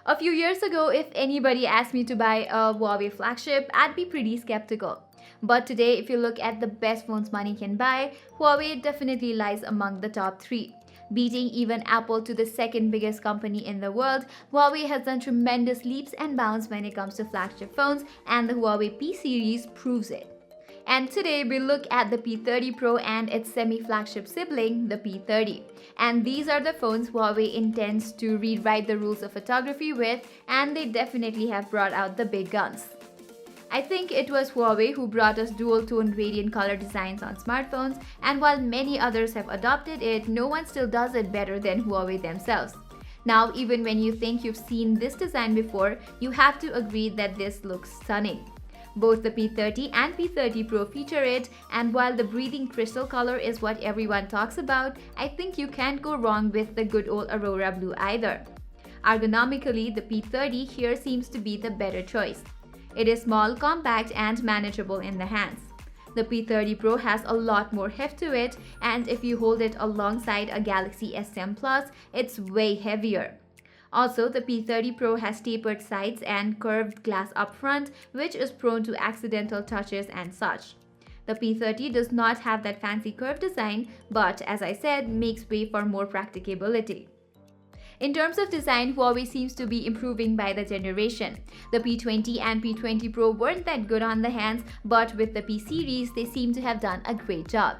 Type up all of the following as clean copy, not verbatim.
A few years ago, if anybody asked me to buy a Huawei flagship, I'd be pretty skeptical. But today, if you look at the best phones money can buy, Huawei definitely lies among the top three. Beating even Apple to the second biggest company in the world, Huawei has done tremendous leaps and bounds when it comes to flagship phones, and the Huawei P series proves it. And today we look at the P30 Pro and its semi-flagship sibling, the P30. And these are the phones Huawei intends to rewrite the rules of photography with, and they definitely have brought out the big guns. I think it was Huawei who brought us dual-tone radiant color designs on smartphones, and while many others have adopted it, no one still does it better than Huawei themselves. Now, even when you think you've seen this design before, you have to agree that this looks stunning. Both the P30 and P30 Pro feature it, and while the breathing crystal color is what everyone talks about, I think you can't go wrong with the good old Aurora Blue either. Ergonomically, the P30 here seems to be the better choice. It is small, compact, and manageable in the hands. The P30 Pro has a lot more heft to it, and if you hold it alongside a Galaxy S10 Plus, it's way heavier. Also, the P30 Pro has tapered sides and curved glass up front, which is prone to accidental touches and such. The P30 does not have that fancy curved design, but as I said, makes way for more practicability. In terms of design, Huawei seems to be improving by the generation. The P20 and P20 Pro weren't that good on the hands, but with the P series, they seem to have done a great job.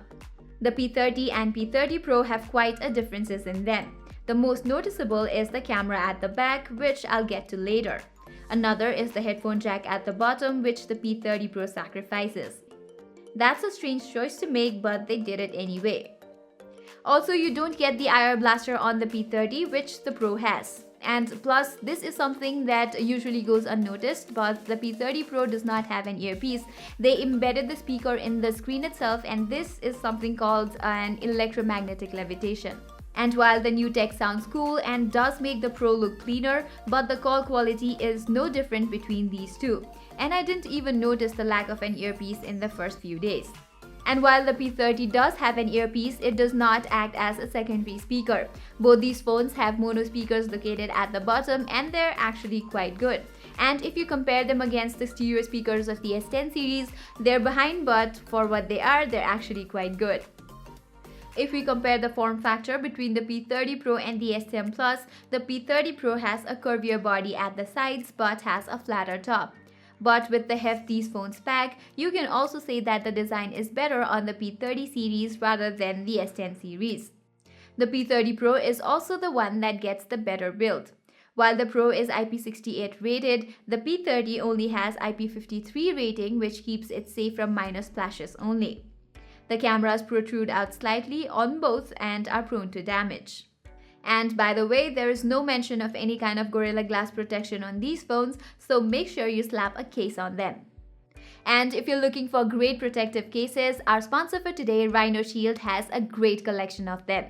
The P30 and P30 Pro have quite a differences in them. The most noticeable is the camera at the back, which I'll get to later. Another is the headphone jack at the bottom, which the P30 Pro sacrifices. That's a strange choice to make, but they did it anyway. Also, you don't get the IR blaster on the P30, which the Pro has. And plus, this is something that usually goes unnoticed, but the P30 Pro does not have an earpiece. They embedded the speaker in the screen itself, and this is something called an electromagnetic levitation. And while the new tech sounds cool and does make the Pro look cleaner, but the call quality is no different between these two. And I didn't even notice the lack of an earpiece in the first few days. And while the P30 does have an earpiece, it does not act as a secondary speaker. Both these phones have mono speakers located at the bottom, and they're actually quite good. And if you compare them against the stereo speakers of the S10 series, they're behind, but for what they are, they're actually quite good. If we compare the form factor between the P30 Pro and the S10 Plus, the P30 Pro has a curvier body at the sides but has a flatter top. But with the heft these phones pack, you can also say that the design is better on the P30 series rather than the S10 series. The P30 Pro is also the one that gets the better build. While the Pro is IP68 rated, the P30 only has IP53 rating, which keeps it safe from minor splashes only. The cameras protrude out slightly on both and are prone to damage. And by the way, there is no mention of any kind of Gorilla Glass protection on these phones, so make sure you slap a case on them. And if you're looking for great protective cases, our sponsor for today, Rhino Shield, has a great collection of them.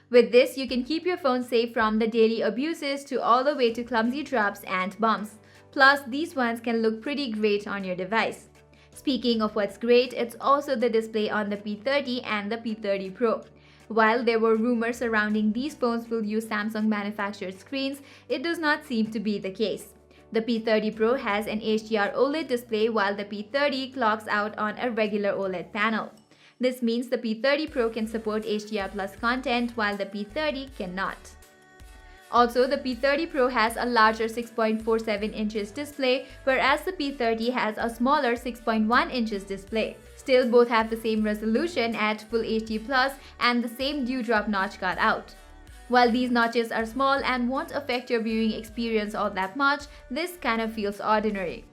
With this, you can keep your phone safe from the daily abuses to all the way to clumsy drops and bumps. Plus, these ones can look pretty great on your device. Speaking of what's great, it's also the display on the P30 and the P30 Pro. While there were rumors surrounding these phones will use Samsung manufactured screens, it does not seem to be the case. The P30 Pro has an HDR OLED display while the P30 clocks out on a regular OLED panel. This means the P30 Pro can support HDR Plus content while the P30 cannot. Also, the P30 Pro has a larger 6.47 inches display, whereas the P30 has a smaller 6.1 inches display. Still, both have the same resolution at Full HD Plus and the same dewdrop notch cut out. While these notches are small and won't affect your viewing experience all that much, this kind of feels ordinary.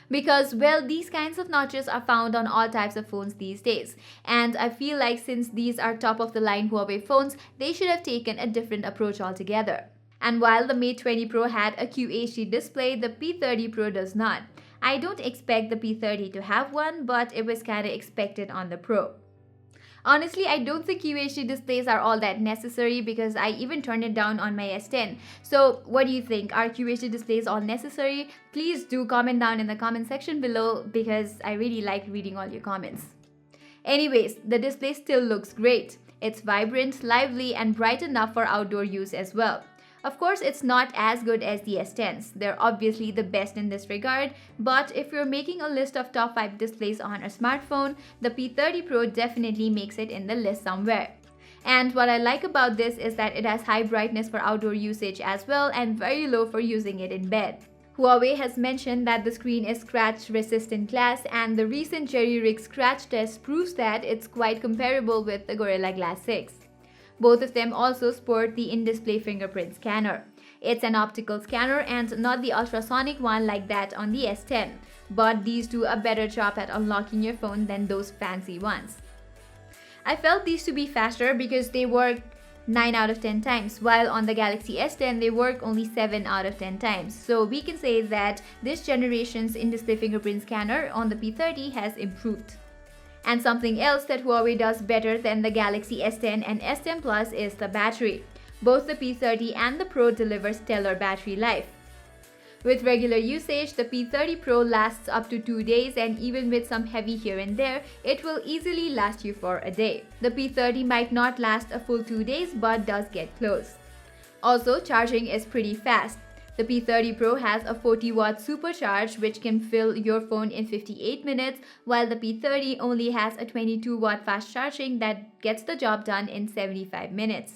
Because, well, these kinds of notches are found on all types of phones these days. And I feel like since these are top-of-the-line Huawei phones, they should have taken a different approach altogether. And while the Mate 20 Pro had a QHD display, the P30 Pro does not. I don't expect the P30 to have one, but it was kinda expected on the Pro. Honestly, I don't think QHD displays are all that necessary because I even turned it down on my S10. So what do you think? Are QHD displays all necessary? Please do comment down in the comment section below because I really like reading all your comments. Anyways, the display still looks great. It's vibrant, lively, and bright enough for outdoor use as well. Of course, it's not as good as the S10s. They're obviously the best in this regard, but if you're making a list of top 5 displays on a smartphone, the P30 Pro definitely makes it in the list somewhere. And what I like about this is that it has high brightness for outdoor usage as well and very low for using it in bed. Huawei has mentioned that the screen is scratch-resistant glass, and the recent jerry-rig scratch test proves that it's quite comparable with the Gorilla Glass 6. Both of them also sport the in-display fingerprint scanner. It's an optical scanner and not the ultrasonic one like that on the S10, but these do a better job at unlocking your phone than those fancy ones. I felt these to be faster because they work 9 out of 10 times, while on the Galaxy S10 they work only 7 out of 10 times. So we can say that this generation's in-display fingerprint scanner on the P30 has improved. And something else that Huawei does better than the Galaxy S10 and S10 Plus is the battery. Both the P30 and the Pro deliver stellar battery life. With regular usage, the P30 Pro lasts up to 2 days, and even with some heavy here and there, it will easily last you for a day. The P30 might not last a full 2 days but does get close. Also, charging is pretty fast. The P30 Pro has a 40-watt supercharge which can fill your phone in 58 minutes, while the P30 only has a 22-watt fast charging that gets the job done in 75 minutes.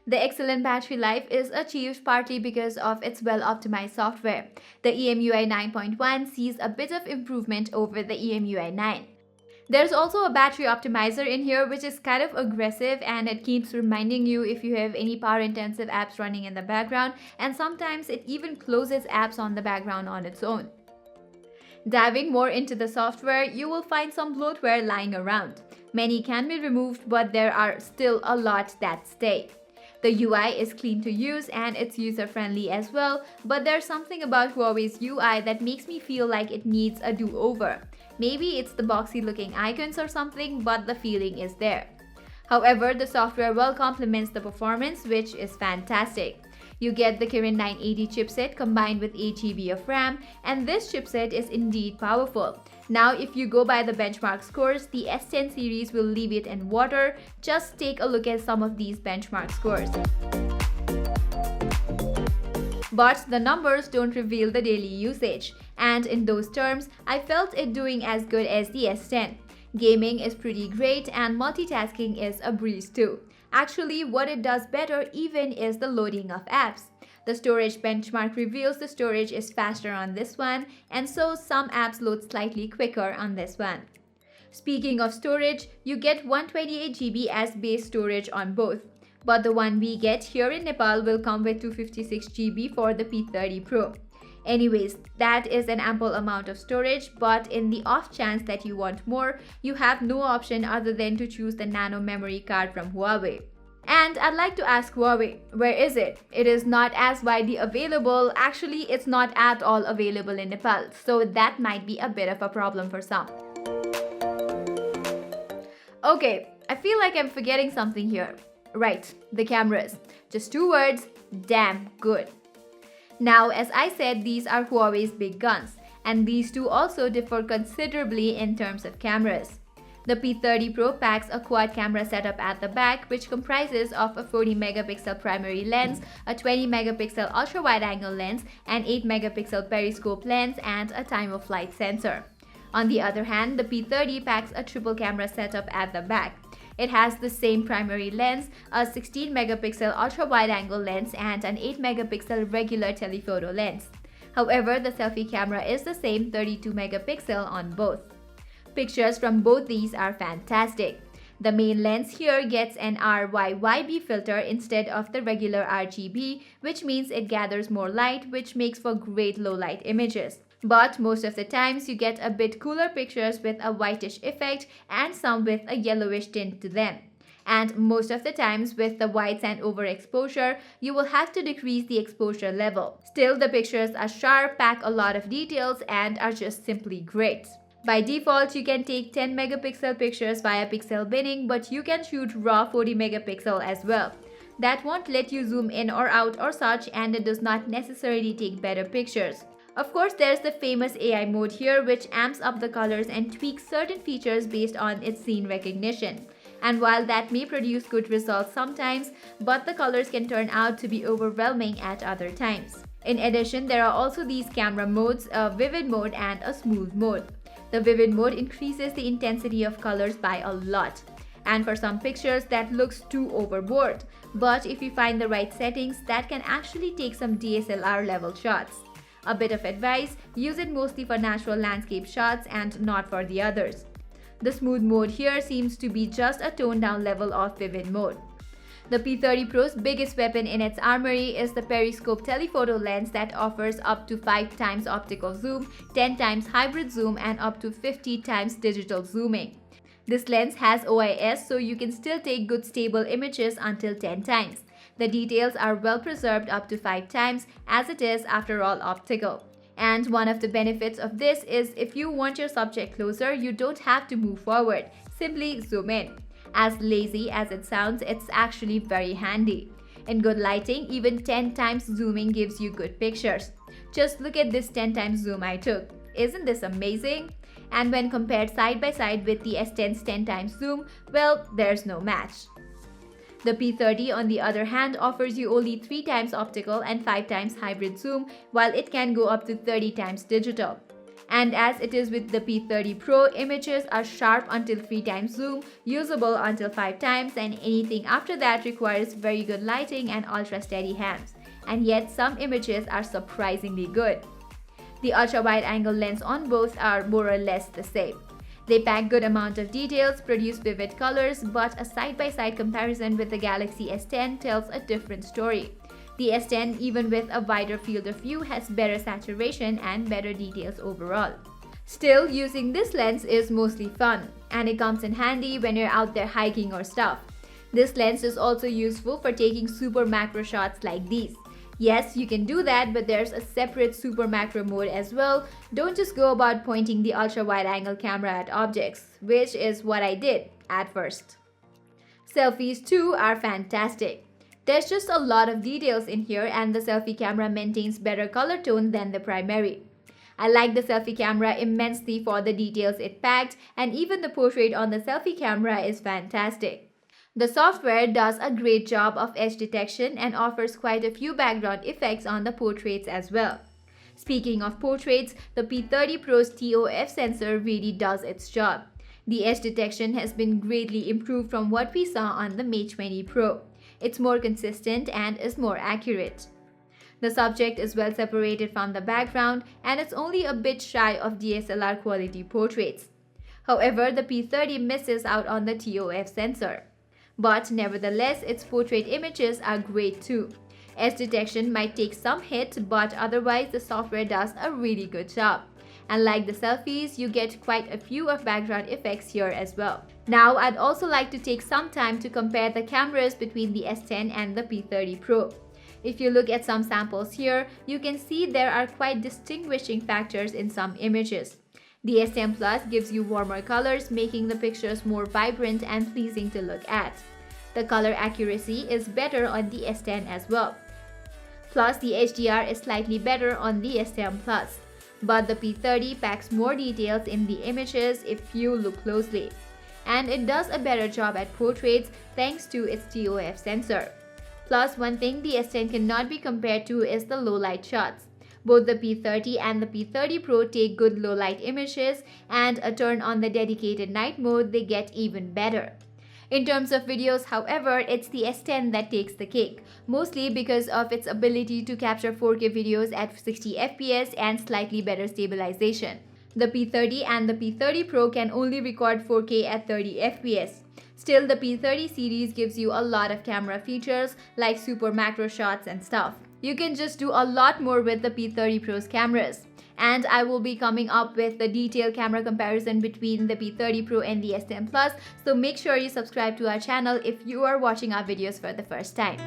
The excellent battery life is achieved partly because of its well-optimized software. The EMUI 9.1 sees a bit of improvement over the EMUI 9. There's also a battery optimizer in here which is kind of aggressive, and it keeps reminding you if you have any power-intensive apps running in the background, and sometimes it even closes apps on the background on its own. Diving more into the software, you will find some bloatware lying around. Many can be removed, but there are still a lot that stay. The UI is clean to use and it's user-friendly as well, but there's something about Huawei's UI that makes me feel like it needs a do-over. Maybe it's the boxy-looking icons or something, but the feeling is there. However, the software well complements the performance, which is fantastic. You get the Kirin 980 chipset combined with 8 GB of RAM, and this chipset is indeed powerful. Now, if you go by the benchmark scores, the S10 series will leave it in water. Just take a look at some of these benchmark scores. But the numbers don't reveal the daily usage, and in those terms, I felt it doing as good as the S10. Gaming is pretty great and multitasking is a breeze too. Actually, what it does better even is the loading of apps. The storage benchmark reveals the storage is faster on this one, and so some apps load slightly quicker on this one. Speaking of storage, you get 128 GB as base storage on both, but the one we get here in Nepal will come with 256 GB for the P30 Pro. Anyways, that is an ample amount of storage, but in the off chance that you want more, you have no option other than to choose the nano memory card from Huawei. And I'd like to ask Huawei, where is it? It is not as widely available. Actually, it's not at all available in Nepal, so that might be a bit of a problem for some. Okay, I feel like I'm forgetting something here. Right, the cameras. Just 2 words, damn good. Now, as I said, these are Huawei's big guns, and these two also differ considerably in terms of cameras. The P30 Pro packs a quad camera setup at the back, which comprises of a 40 megapixel primary lens, a 20 megapixel ultra-wide-angle lens, an 8 megapixel periscope lens, and a time-of-flight sensor. On the other hand, the P30 packs a triple camera setup at the back. It has the same primary lens, a 16 megapixel ultra-wide-angle lens, and an 8 megapixel regular telephoto lens. However, the selfie camera is the same 32 megapixel on both. Pictures from both these are fantastic. The main lens here gets an RYYB filter instead of the regular RGB, which means it gathers more light, which makes for great low-light images. But most of the times you get a bit cooler pictures with a whitish effect and some with a yellowish tint to them. And most of the times with the whites and overexposure, you will have to decrease the exposure level. Still, the pictures are sharp, pack a lot of details, and are just simply great. By default, you can take 10 megapixel pictures via pixel binning, but you can shoot raw 40 megapixel as well. That won't let you zoom in or out or such, and it does not necessarily take better pictures. Of course, there's the famous AI mode here, which amps up the colors and tweaks certain features based on its scene recognition. And while that may produce good results sometimes, but the colors can turn out to be overwhelming at other times. In addition, there are also these camera modes, a vivid mode and a smooth mode. The vivid mode increases the intensity of colors by a lot. And for some pictures that looks too overboard. But if you find the right settings, that can actually take some DSLR level shots. A bit of advice, use it mostly for natural landscape shots and not for the others. The smooth mode here seems to be just a toned down level of vivid mode. The P30 Pro's biggest weapon in its armory is the periscope telephoto lens that offers up to 5 times optical zoom, 10 times hybrid zoom, and up to 50 times digital zooming. This lens has OIS, so you can still take good stable images until 10 times. The details are well preserved up to 5 times, as it is after all optical. And one of the benefits of this is if you want your subject closer, you don't have to move forward, simply zoom in. As lazy as it sounds, it's actually very handy. In good lighting, even 10 times zooming gives you good pictures. Just look at this 10 times zoom I took. Isn't this amazing? And when compared side by side with the S10's 10 times zoom, well, there's no match. The P30 on the other hand offers you only 3 times optical and 5 times hybrid zoom, while it can go up to 30 times digital. And as it is with the P30 Pro, images are sharp until 3 times zoom, usable until 5 times, and anything after that requires very good lighting and ultra steady hands. And yet some images are surprisingly good. The ultra-wide angle lens on both are more or less the same. They pack good amount of details, produce vivid colors, but a side-by-side comparison with the Galaxy S10 tells a different story. The S10, even with a wider field of view, has better saturation and better details overall. Still, using this lens is mostly fun, and it comes in handy when you're out there hiking or stuff. This lens is also useful for taking super macro shots like these. Yes, you can do that, but there's a separate super macro mode as well. Don't just go about pointing the ultra wide angle camera at objects, which is what I did at first. Selfies too are fantastic. There's just a lot of details in here, and the selfie camera maintains better color tone than the primary. I like the selfie camera immensely for the details it packed, and even the portrait on the selfie camera is fantastic. The software does a great job of edge detection and offers quite a few background effects on the portraits as well. Speaking of portraits, the P30 Pro's TOF sensor really does its job. The edge detection has been greatly improved from what we saw on the Mate 20 Pro. It's more consistent and is more accurate. The subject is well separated from the background, and it's only a bit shy of DSLR quality portraits. However, the P30 misses out on the TOF sensor. But nevertheless, its portrait images are great too. Edge detection might take some hit, but otherwise the software does a really good job. And like the selfies, you get quite a few of background effects here as well. Now, I'd also like to take some time to compare the cameras between the S10 and the P30 Pro. If you look at some samples here, you can see there are quite distinguishing factors in some images. The S10 Plus gives you warmer colors, making the pictures more vibrant and pleasing to look at. The color accuracy is better on the S10 as well. Plus, the HDR is slightly better on the S10 Plus. But the P30 packs more details in the images if you look closely. And it does a better job at portraits thanks to its TOF sensor. Plus, one thing the S10 cannot be compared to is the low light shots. Both the P30 and the P30 Pro take good low light images, and a turn on the dedicated night mode, they get even better. In terms of videos, however, it's the S10 that takes the cake, mostly because of its ability to capture 4K videos at 60 FPS and slightly better stabilization. The P30 and the P30 Pro can only record 4K at 30 FPS. Still, the P30 series gives you a lot of camera features like super macro shots and stuff. You can just do a lot more with the P30 Pro's cameras. And I will be coming up with the detailed camera comparison between the P30 Pro and the S10 Plus, so make sure you subscribe to our channel if you are watching our videos for the first time.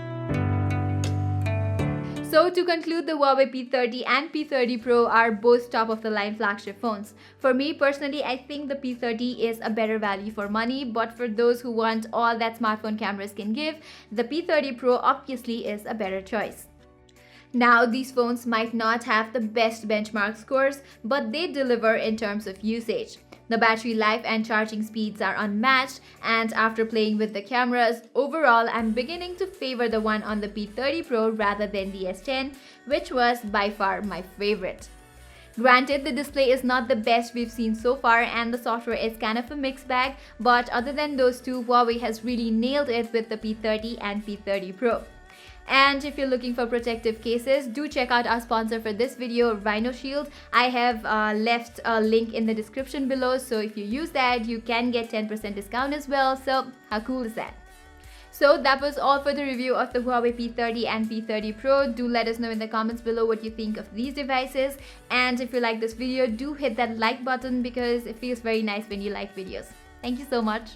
So to conclude, the Huawei P30 and P30 Pro are both top-of-the-line flagship phones. For me personally, I think the P30 is a better value for money, but for those who want all that smartphone cameras can give, the P30 Pro obviously is a better choice. Now, these phones might not have the best benchmark scores, but they deliver in terms of usage. The battery life and charging speeds are unmatched, and after playing with the cameras, overall I'm beginning to favor the one on the P30 Pro rather than the S10, which was by far my favorite. Granted, the display is not the best we've seen so far and the software is kind of a mixed bag, but other than those two, Huawei has really nailed it with the P30 and P30 Pro. And if you're looking for protective cases, do check out our sponsor for this video, Rhino Shield. I have left a link in the description below, so if you use that, you can get 10% discount as well. So how cool is that? So that was all for the review of the Huawei P30 and P30 Pro. Do let us know in the comments below what you think of these devices. And if you like this video, do hit that like button because it feels very nice when you like videos. Thank you so much.